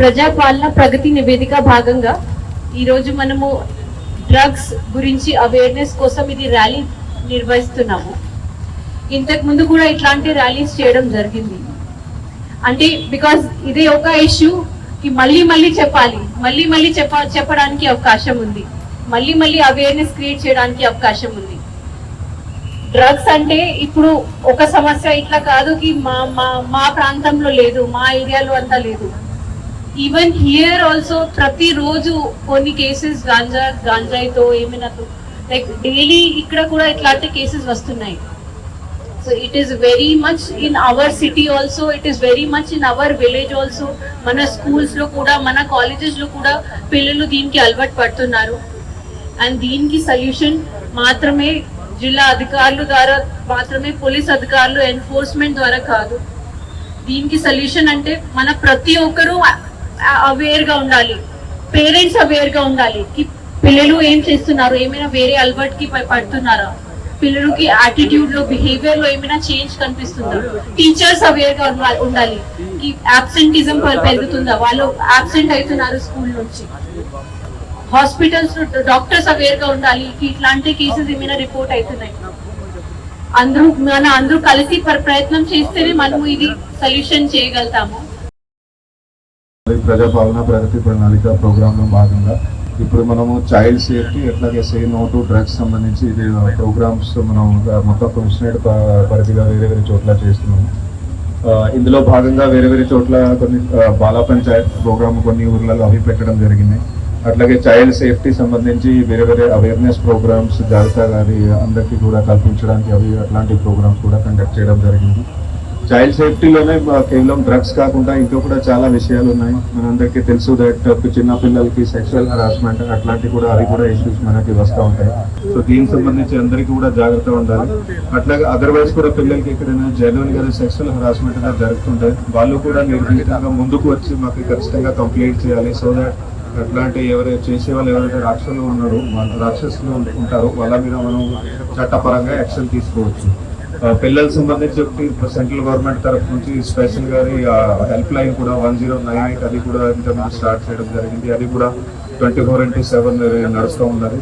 ప్రజాపాలన ప్రగతి నివేదిక భాగంగా ఈరోజు మనము డ్రగ్స్ గురించి అవేర్నెస్ కోసం ఇది ర్యాలీ నిర్వహిస్తున్నాము. ఇంతకు ముందు కూడా ఇట్లాంటి ర్యాలీస్ చేయడం జరిగింది. అంటే బికాజ్ ఇది ఒక ఇష్యూ కి మళ్ళీ చెప్పాలి, మళ్ళీ చెప్పడానికి అవకాశం ఉంది, మళ్ళీ అవేర్నెస్ క్రియేట్ చేయడానికి అవకాశం ఉంది. డ్రగ్స్ అంటే ఇప్పుడు ఒక సమస్య ఇట్లా కాదు కి మా ప్రాంతంలో లేదు, మా ఏరియాలో అంతా లేదు. ఈవెన్ హియర్ ఆల్సో ప్రతిరోజు కొన్ని కేసెస్ గాంజాయితో ఏమైనా లైక్ డైలీ ఇక్కడ కూడా ఇట్లాంటి కేసెస్ వస్తున్నాయి. So it is very much in our city also, it is very much in our village also. మన స్కూల్స్ లో కూడా మన కాలేజెస్ లో కూడా పిల్లలు దీనికి అలవాటు పడుతున్నారు. అండ్ దీనికి సొల్యూషన్ మాత్రమే జిల్లా అధికారుల ద్వారా మాత్రమే, పోలీస్ అధికారులు ఎన్ఫోర్స్మెంట్ ద్వారా కాదు. దీనికి సొల్యూషన్ అంటే మన ప్రతి ఒక్కరూ అవేర్ గా ఉండాలి, పేరెంట్స్ అవేర్ గా ఉండాలి కి పిల్లలు ఏం చేస్తున్నారు, ఏమైనా వేరే అలవాటుకి పడుతున్నారా, పిల్లలకి యాటిట్యూడ్ లో బిహేవియర్ లో ఏమైనా చేంజ్ కనిపిస్తుందా. టీచర్స్ అవేర్ గా ఉండాలి కి అబ్సెంటిజం పెరుగుతుందా, వాళ్ళు అబ్సెంట్ అవుతున్నారు స్కూల్ నుంచి. హాస్పిటల్స్ డాక్టర్స్ అవేర్ గా ఉండాలి ఇట్లాంటి కేసెస్ ఏమైనా రిపోర్ట్ అవుతున్నాయి. అందరూ కలిసి ప్రయత్నం చేస్తేనే మనము ఇది సొల్యూషన్ చేయగలుగుతాము. ప్రజాపాలన ప్రగతి ప్రణాళిక ప్రోగ్రామ్ లో భాగంగా ఇప్పుడు మనము చైల్డ్ సేఫ్టీ అట్లాగే సే నో టు డ్రగ్స్ సంబంధించి ఇది ప్రోగ్రామ్స్ మనం మొత్తం కమిషనరేట్ పరిధిగా వేరే చోట్ల చేస్తున్నాము. ఇందులో భాగంగా వేరే చోట్ల కొన్ని బాల పంచాయత్ ప్రోగ్రామ్ కొన్ని ఊర్లలో అవి పెట్టడం జరిగింది. అట్లాగే చైల్డ్ సేఫ్టీ సంబంధించి వేరే అవేర్నెస్ ప్రోగ్రామ్స్ జాగ్రత్తగా అందరికీ కూడా కల్పించడానికి అట్లాంటి ప్రోగ్రామ్స్ కూడా కండక్ట్ చేయడం జరిగింది. చైల్డ్ సేఫ్టీలోనే కేవలం డ్రగ్స్ కాకుండా ఇంకా కూడా చాలా విషయాలు ఉన్నాయి. మనందరికీ తెలుసు దట్ చిన్న పిల్లలకి సెక్షువల్ హరాస్మెంట్ అట్లాంటి కూడా అవి కూడా ఇష్యూస్ మనకి వస్తూ ఉంటాయి. సో దీనికి సంబంధించి అందరికీ కూడా జాగ్రత్త ఉండాలి. అట్లాగే అదర్వైజ్ కూడా పిల్లలకి ఎక్కడైనా జెన్యున్ గా సెక్షువల్ హరాస్మెంట్ అనేది జరుగుతుంటాయి, వాళ్ళు కూడా నిర్భీతంగా ముందుకు వచ్చి మాకు ఖచ్చితంగా కంప్లైంట్ చేయాలి. సో దట్ అట్లాంటి చేసే వాళ్ళు ఎవరైతే రాక్షసులు ఉంటారో వాళ్ళ మీద మనం చట్టపరంగా యాక్షన్ తీసుకోవచ్చు. పిల్లలకు సంబంధించి సెంట్రల్ గవర్నమెంట్ తరఫు నుంచి స్పెషల్ గా హెల్ప్ లైన్ కూడా 1098 అది కూడా ఇంతకుముందు స్టార్ట్ చేయడం జరిగింది. అది కూడా 24/7 నడుస్తూ ఉన్నది.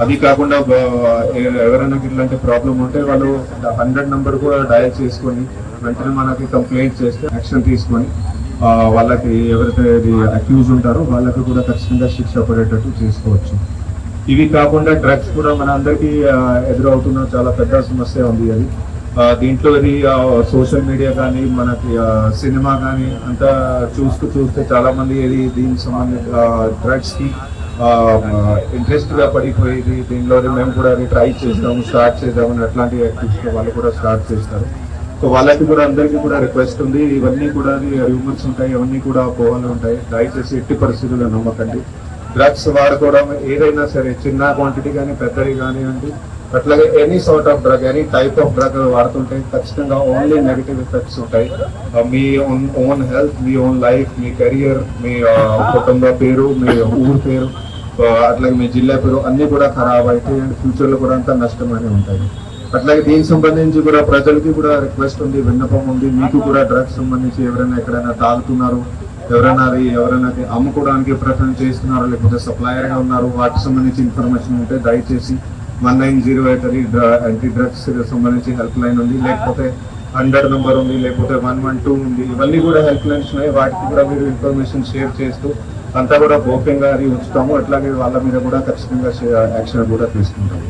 అది కాకుండా ఎవరైనా ఇట్లాంటి ప్రాబ్లం ఉంటే వాళ్ళు 100 నెంబర్ కూడా డయల్ చేసుకొని వెంటనే మనకి కంప్లైంట్ చేస్తే యాక్షన్ తీసుకొని వాళ్ళకి ఎవరైతే అక్యూజ్ ఉంటారో వాళ్ళకి కూడా ఖచ్చితంగా శిక్ష పడేటట్టు చేసుకోవచ్చు. ఇవి కాకుండా డ్రగ్స్ కూడా మన అందరికీ ఎదురవుతున్న చాలా పెద్ద సమస్య ఉంది. అది దీంట్లో ఇది సోషల్ మీడియా కానీ మనకి సినిమా కానీ అంతా చూస్తే చాలా మంది దీనికి సంబంధించి డ్రగ్స్ కి ఇంట్రెస్ట్ గా పడిపోయేది. దీనిలో మేము కూడా అది ట్రై చేద్దాము, స్టార్ట్ చేద్దామని అట్లాంటి యాక్టివిటీస్ వాళ్ళు కూడా స్టార్ట్ చేస్తారు. సో వాళ్ళకి కూడా అందరికీ కూడా రిక్వెస్ట్ ఉంది, ఇవన్నీ కూడా రూమర్స్ ఉంటాయి, అవన్నీ కూడా పోవాలి ఉంటాయి. దయచేసి ఎట్టి పరిస్థితుల్లో నమ్మకండి. డ్రగ్స్ వాడుకోవడం ఏదైనా సరే, చిన్న క్వాంటిటీ కానీ పెద్దది కానివ్వండి, అట్లాగే any sort of drug, any type of drug వాడుతుంటే ఖచ్చితంగా ఓన్లీ నెగిటివ్ ఎఫెక్ట్స్ ఉంటాయి. మీ ఓన్ హెల్త్, మీ ఓన్ లైఫ్, మీ కెరియర్, మీ కుటుంబ పేరు, మీ ఊరు పేరు, అట్లాగే మీ జిల్లా పేరు అన్ని కూడా ఖరాబ్ అవుతాయి. అండ్ ఫ్యూచర్ లో కూడా అంతా నష్టమని ఉంటాయి. అట్లాగే దీనికి సంబంధించి కూడా ప్రజలకి కూడా రిక్వెస్ట్ ఉంది, విన్నపం ఉంది. మీకు కూడా డ్రగ్స్ సంబంధించి ఎవరైనా ఎక్కడైనా తాగుతున్నారు, ఎవరైనా అమ్ముకోవడానికి ప్రయత్నం చేస్తున్నారు, లేకపోతే సప్లయర్ గా ఉన్నారు, వాటికి సంబంధించి ఇన్ఫర్మేషన్ ఉంటే దయచేసి 1908 యాంటీ డ్రగ్స్ సంబంధించి హెల్ప్ లైన్ ఉంది, లేకపోతే 100 నెంబర్ ఉంది, లేకపోతే 112 ఉంది. ఇవన్నీ కూడా హెల్ప్ లైన్స్ ఉన్నాయి. వాటికి కూడా మీరు ఇన్ఫర్మేషన్ షేర్ చేస్తూ అంతా కూడా గోప్యంగా అది ఉంచుతాము. అట్లాగే వాళ్ళ మీద కూడా ఖచ్చితంగా యాక్షన్ కూడా తీసుకుంటాము.